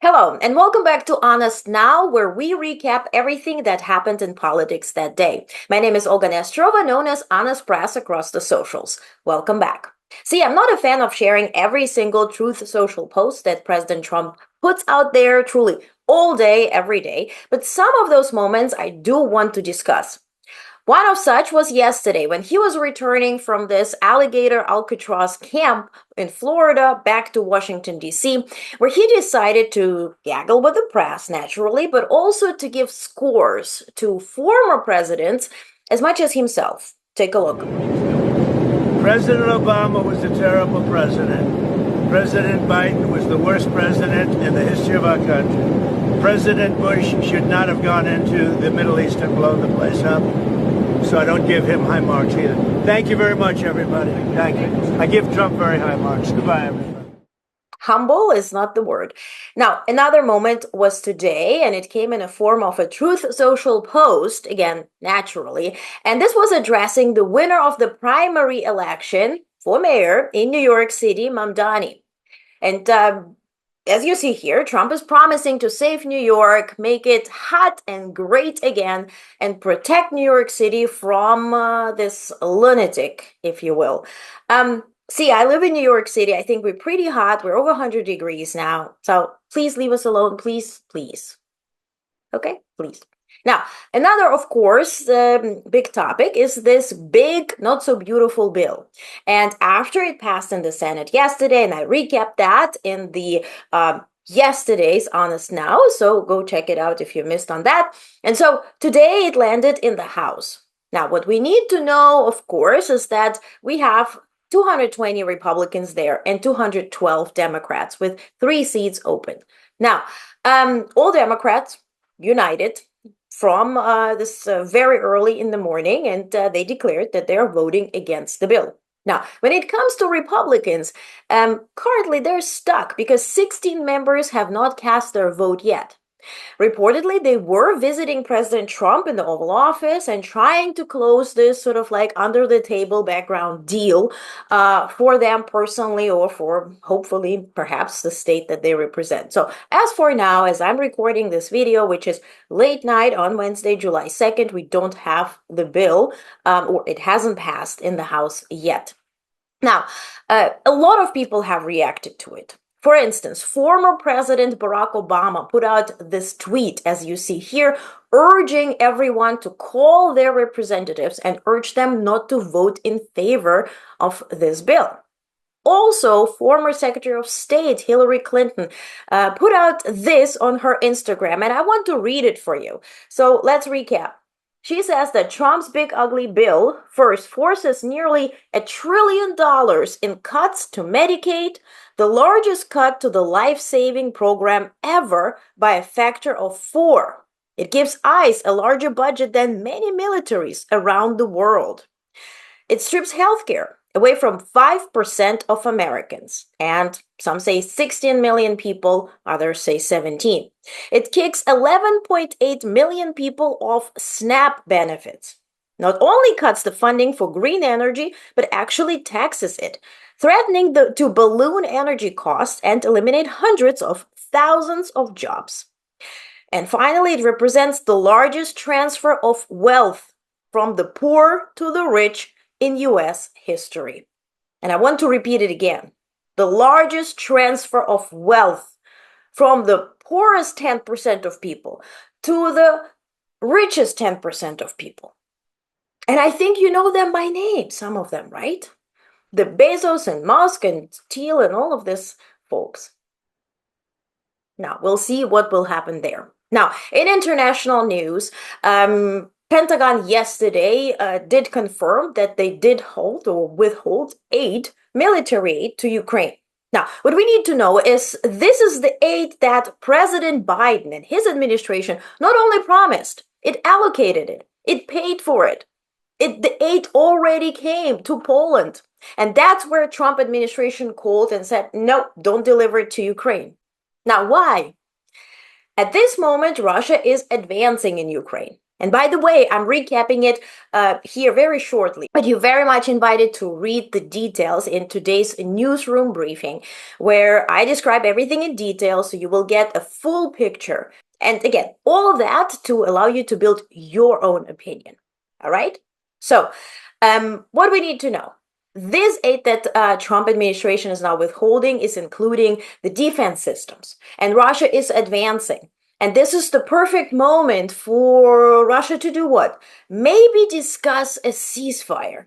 Hello, and welcome back to Honest Now, where we recap everything that happened in politics that day. My name is Olga Nestrova, known as Honest Press across the socials. Welcome back. See, I'm not a fan of sharing every single Truth Social post that President Trump puts out there truly all day, every day, but some of those moments I do want to discuss. One of such was yesterday when he was returning from this alligator Alcatraz camp in Florida back to Washington, D.C., where he decided to gaggle with the press, naturally, but also to give scores to former presidents as much as himself. Take a look. President Obama was a terrible president. President Biden was the worst president in the history of our country. President Bush should not have gone into the Middle East and blown the place up. So I don't give him high marks either. Thank you very much, everybody. Thank you. I give Trump very high marks. Goodbye, everybody. Humble is not the word. Now, another moment was today, and it came in a form of a Truth Social post, again, naturally. And this was addressing the winner of the primary election for mayor in New York City, Mamdani. And as you see here, Trump is promising to save New York, make it hot and great again, and protect New York City from this lunatic, if you will. See, I live in New York City. I think we're pretty hot. We're over 100 degrees now. So please leave us alone. Please, please. Okay, please. Now, another, of course, big topic is this big, not so beautiful bill. And after it passed in the Senate yesterday, and I recapped that in the yesterday's Honest Now, so go check it out if you missed on that. And so today it landed in the House. Now, what we need to know, of course, is that we have 220 Republicans there and 212 Democrats with 3 seats open. Now, all Democrats united from this very early in the morning, and they declared that they are voting against the bill. Now, when it comes to Republicans, currently they're stuck because 16 members have not cast their vote yet. Reportedly, they were visiting President Trump in the Oval Office and trying to close this sort of like under the table background deal for them personally or for hopefully perhaps the state that they represent. So as for now, as I'm recording this video, which is late night on Wednesday, July 2nd, we don't have the bill or it hasn't passed in the House yet. Now, a lot of people have reacted to it. For instance, former President Barack Obama put out this tweet, as you see here, urging everyone to call their representatives and urge them not to vote in favor of this bill. Also, former Secretary of State Hillary Clinton put out this on her Instagram, and I want to read it for you. So let's recap. She says that Trump's big ugly bill first forces nearly $1 trillion in cuts to Medicaid, the largest cut to the life-saving program ever by a factor of 4. It gives ICE a larger budget than many militaries around the world. It strips healthcare away from 5% of Americans, and some say 16 million people, others say 17. It kicks 11.8 million people off SNAP benefits. Not only cuts the funding for green energy, but actually taxes it, threatening to balloon energy costs and eliminate hundreds of thousands of jobs. And finally, it represents the largest transfer of wealth from the poor to the rich in U.S. history. And I want to repeat it again. The largest transfer of wealth from the poorest 10% of people to the richest 10% of people. And I think you know them by name, some of them, right? The Bezos and Musk and Thiel and all of this folks. Now, we'll see what will happen there. Now, in international news, Pentagon yesterday did confirm that they did hold or withhold aid, military aid to Ukraine. Now, what we need to know is this is the aid that President Biden and his administration not only promised, it allocated it, it paid for it. The aid already came to Poland. And that's where Trump administration called and said, no, don't deliver it to Ukraine. Now, why? At this moment, Russia is advancing in Ukraine. And by the way, I'm recapping it here very shortly, but you're very much invited to read the details in today's newsroom briefing, where I describe everything in detail so you will get a full picture. And again, all of that to allow you to build your own opinion. All right? So, what we need to know. This aid that Trump administration is now withholding is including the defense systems, and Russia is advancing. And this is the perfect moment for Russia to do what? Maybe discuss a ceasefire.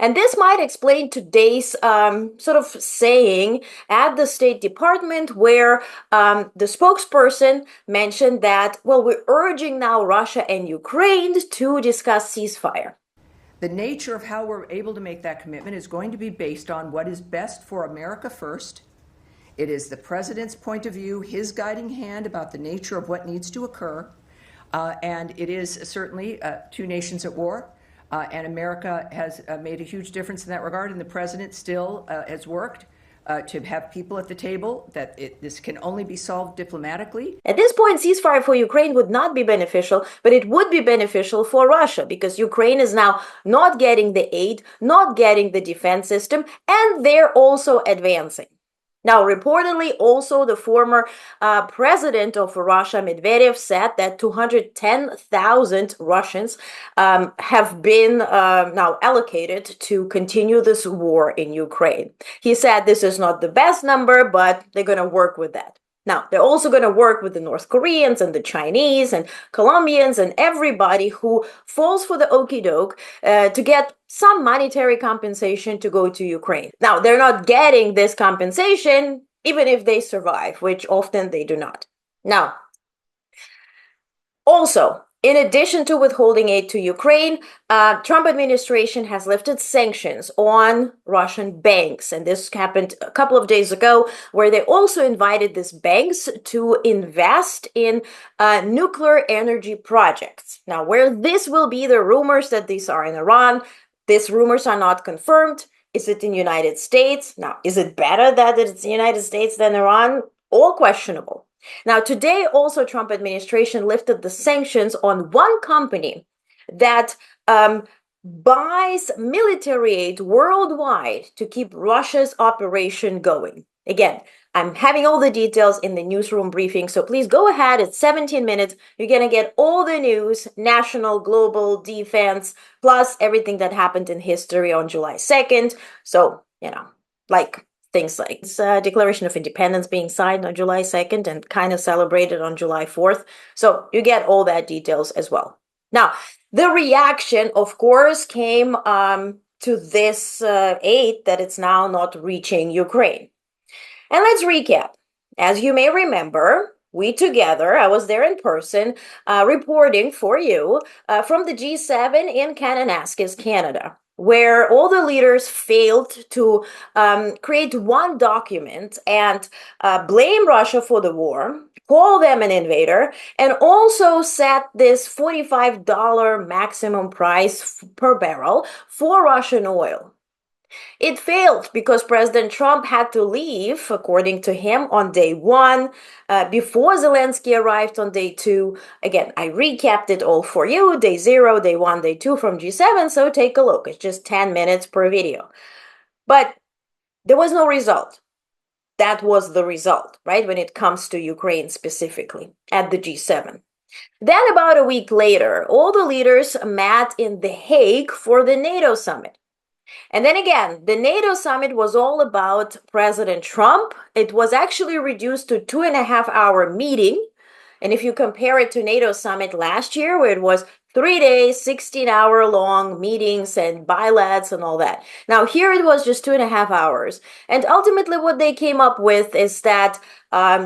And this might explain today's sort of saying at the State Department, where the spokesperson mentioned that, well, we're urging now Russia and Ukraine to discuss ceasefire. The nature of how we're able to make that commitment is going to be based on what is best for America first. It is the president's point of view, his guiding hand about the nature of what needs to occur. And it is certainly two nations at war. And America has made a huge difference in that regard. And the president still has worked to have people at the table, that this can only be solved diplomatically. At this point, ceasefire for Ukraine would not be beneficial, but it would be beneficial for Russia because Ukraine is now not getting the aid, not getting the defense system, and they're also advancing. Now, reportedly, also the former president of Russia, Medvedev, said that 210,000 Russians have been now allocated to continue this war in Ukraine. He said this is not the best number, but they're going to work with that. Now, they're also going to work with the North Koreans and the Chinese and Colombians and everybody who falls for the okie doke to get some monetary compensation to go to Ukraine. Now, they're not getting this compensation even if they survive, which often they do not. Now, also, in addition to withholding aid to Ukraine, Trump administration has lifted sanctions on Russian banks. And this happened a couple of days ago, where they also invited these banks to invest in nuclear energy projects. Now, where this will be, the rumors that these are in Iran, these rumors are not confirmed. Is it in the United States? Now, is it better that it's the United States than Iran? All questionable. Now, today also Trump administration lifted the sanctions on one company that buys military aid worldwide to keep Russia's operation going. Again, I'm having all the details in the newsroom briefing, so please go ahead. It's 17 minutes. You're going to get all the news, national, global, defense, plus everything that happened in history on July 2nd. So, like things like this Declaration of Independence being signed on July 2nd and kind of celebrated on July 4th. So you get all that details as well. Now, the reaction, of course, came to this aid that it's now not reaching Ukraine. And let's recap. As you may remember, we together, I was there in person, reporting for you from the G7 in Kananaskis, Canada, where all the leaders failed to create one document and blame Russia for the war, call them an invader, and also set this $45 maximum price per barrel for Russian oil. It failed because President Trump had to leave, according to him, on day one, before Zelensky arrived on day two. Again, I recapped it all for you, day 0, day 1, day 2 from G7, so take a look. It's just 10 minutes per video. But there was no result. That was the result, right, when it comes to Ukraine specifically at the G7. Then about a week later, all the leaders met in The Hague for the NATO summit. And then again, the NATO summit was all about President Trump. It was actually reduced to 2.5-hour meeting. And if you compare it to NATO summit last year, where it was 3 days, 16-hour long meetings and bilaterals and all that. Now here it was just 2.5 hours. And ultimately what they came up with is that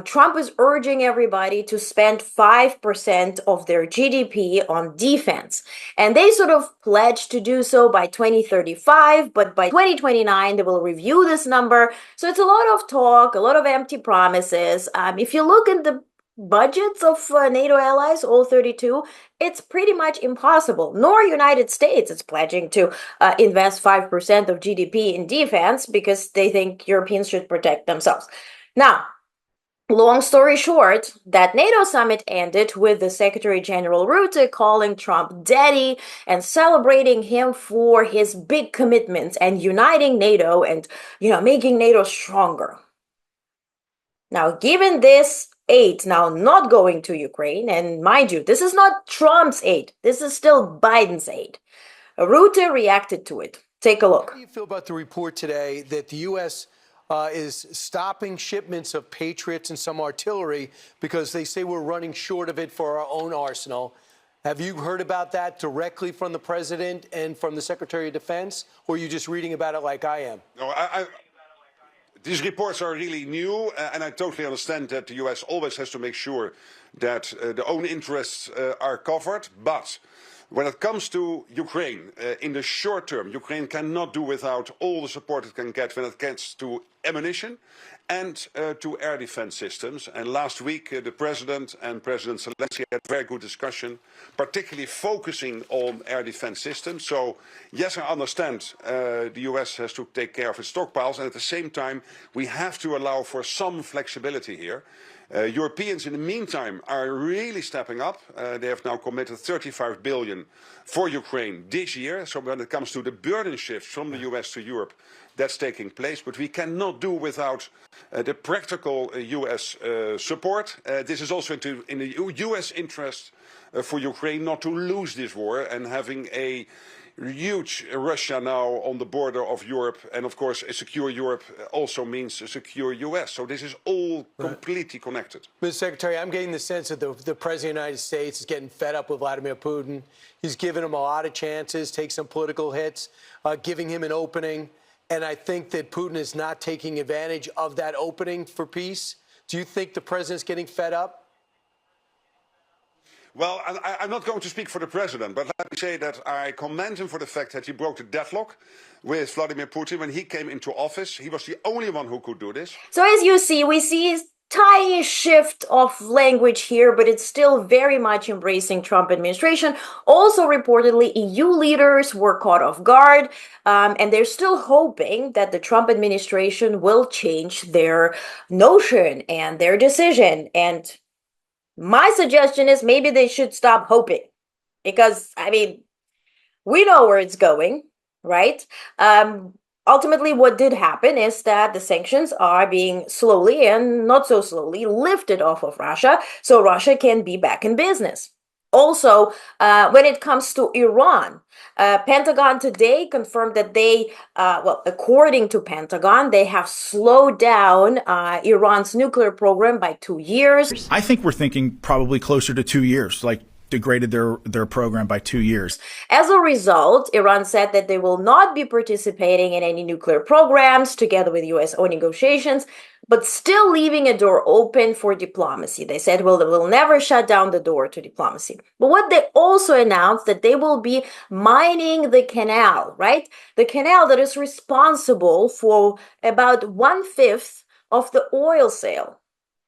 Trump is urging everybody to spend 5% of their GDP on defense. And they sort of pledged to do so by 2035, but by 2029, they will review this number. So it's a lot of talk, a lot of empty promises. If you look at the budgets of NATO allies, all 32, it's pretty much impossible. Nor United States is pledging to invest 5% of GDP in defense because they think Europeans should protect themselves. Now, Long story short, that NATO summit ended with the Secretary General Rutte calling Trump daddy and celebrating him for his big commitments and uniting NATO and, making NATO stronger. Now, given this aid now not going to Ukraine, and mind you, this is not Trump's aid, this is still Biden's aid. Rutte reacted to it. Take a look. How do you feel about the report today that the U.S. Is stopping shipments of Patriots and some artillery because they say we're running short of it for our own arsenal? Have you heard about that directly from the president and from the Secretary of Defense, or are you just reading about it like I am? No, these reports are really new, and I totally understand that the US always has to make sure that their own interests are covered. But when it comes to Ukraine, in the short term, Ukraine cannot do without all the support it can get when it gets to ammunition and to air defense systems. And last week, the President and President Zelensky had a very good discussion, particularly focusing on air defense systems. So, yes, I understand the US has to take care of its stockpiles, and at the same time, we have to allow for some flexibility here. Europeans, in the meantime, are really stepping up. They have now committed 35 billion for Ukraine this year. So when it comes to the burden shift from the US to Europe, that's taking place. But we cannot do without the practical US support. This is also in the US interest for Ukraine not to lose this war, and having a huge Russia now on the border of Europe, and of course a secure Europe also means a secure US. So this is all completely connected. Mr. Secretary, I'm getting the sense that the President of the United States is getting fed up with Vladimir Putin. He's given him a lot of chances, take some political hits, giving him an opening. And I think that Putin is not taking advantage of that opening for peace. Do you think the president's getting fed up? Well, I'm not going to speak for the president, but let me say that I commend him for the fact that he broke the deadlock with Vladimir Putin when he came into office. He was the only one who could do this. So as you see, we see a tiny shift of language here, but it's still very much embracing Trump administration. Also, reportedly, EU leaders were caught off guard, and they're still hoping that the Trump administration will change their notion and their decision. And my suggestion is maybe they should stop hoping, because, we know where it's going, right? Ultimately, what did happen is that the sanctions are being slowly and not so slowly lifted off of Russia, so Russia can be back in business. Also, when it comes to Iran, Pentagon today confirmed that according to Pentagon, they have slowed down Iran's nuclear program by 2 years. I think we're thinking probably closer to 2 years, like degraded their program by 2 years. As a result, Iran said that they will not be participating in any nuclear programs together with USO negotiations, but still leaving a door open for diplomacy. They said, well, they will never shut down the door to diplomacy. But what they also announced that they will be mining the canal, right? The canal that is responsible for about 1/5 of the oil sale.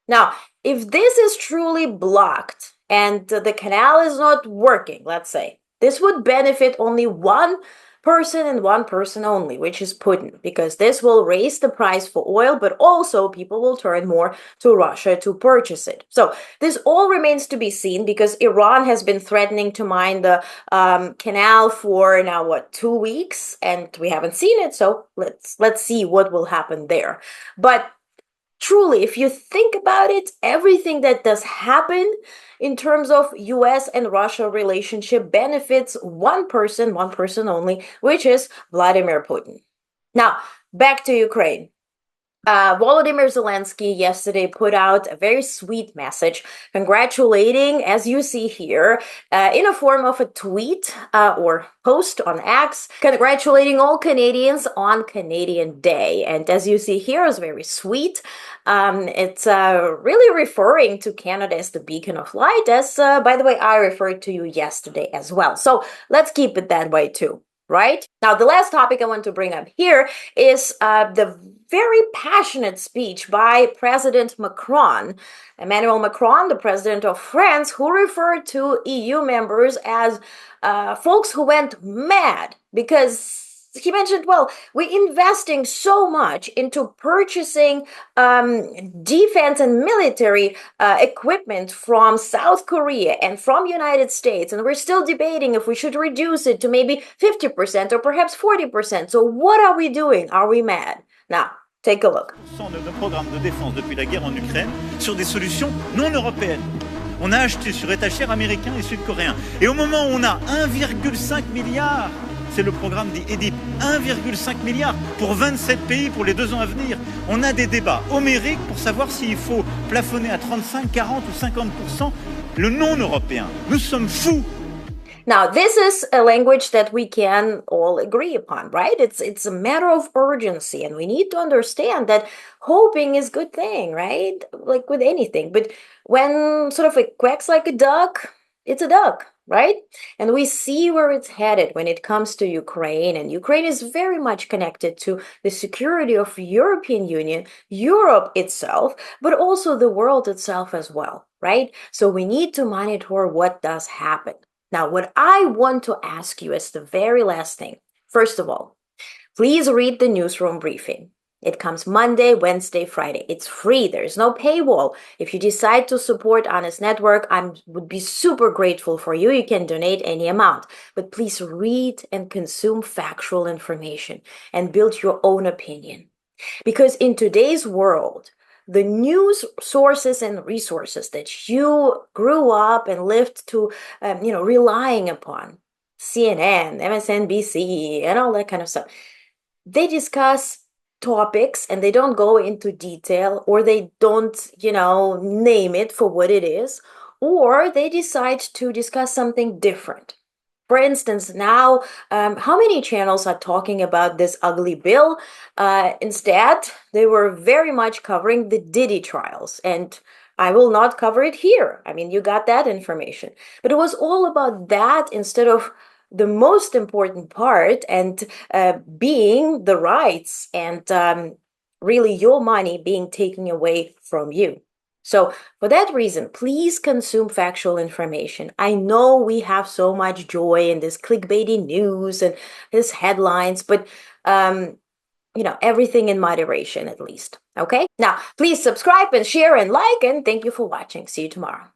Now, if this is truly blocked and the canal is not working, let's say, this would benefit only one person and one person only, which is Putin, because this will raise the price for oil, but also people will turn more to Russia to purchase it. So this all remains to be seen, because Iran has been threatening to mine the canal for now, 2 weeks, and we haven't seen it. So let's see what will happen there. But truly, if you think about it, everything that does happen in terms of US and Russia relationship benefits one person only, which is Vladimir Putin. Now, back to Ukraine. Volodymyr Zelensky yesterday put out a very sweet message congratulating, as you see here, in a form of a tweet or post on X, congratulating all Canadians on Canadian Day. And as you see here, it's very sweet. It's really referring to Canada as the beacon of light, as, by the way, I referred to you yesterday as well. So let's keep it that way too. Right? Now, the last topic I want to bring up here is the very passionate speech by President Macron, Emmanuel Macron, the president of France, who referred to EU members as folks who went mad because he mentioned, well, we're investing so much into purchasing defense and military equipment from South Korea and from United States, and we're still debating if we should reduce it to maybe 50% or perhaps 40%. So what are we doing? Are we mad? Now, take a look. De nos programmes de défense depuis la guerre en Ukraine sur des solutions non européennes. On a acheté sur étagère américain et sud-coréen. Et au moment où on a 1,5 milliard, c'est le programme dit EDIP, 1,5 milliard pour 27 pays pour les 2 ans à venir. On a des débats homériques pour savoir s'il faut plafonner à 35, 40 ou 50% le non-européen. Nous sommes fous. Now, this is a language that we can all agree upon, right? It's a matter of urgency, and we need to understand that hoping is a good thing, right? Like with anything. But when sort of it quacks like a duck, it's a duck, right? And we see where it's headed when it comes to Ukraine, and Ukraine is very much connected to the security of European Union, Europe itself, but also the world itself as well, right? So we need to monitor what does happen. Now, what I want to ask you is the very last thing. First of all, please read the newsroom briefing. It comes Monday, Wednesday, Friday. It's free. There's no paywall. If you decide to support Onest Network, I would be super grateful for you. You can donate any amount. But please read and consume factual information and build your own opinion. Because in today's world, the news sources and resources that you grew up and lived to, relying upon, CNN, MSNBC, and all that kind of stuff, they discuss topics and they don't go into detail, or they don't, name it for what it is, or they decide to discuss something different. For instance, now, how many channels are talking about this ugly bill? Instead, they were very much covering the Diddy trials, and I will not cover it here. I mean, you got that information. But it was all about that instead of the most important part, and being the rights and really your money being taken away from you. So for that reason, please consume factual information. I know we have so much joy in this clickbaity news and this headlines, but everything in moderation at least. Okay? Now, please subscribe and share and like, and thank you for watching. See you tomorrow.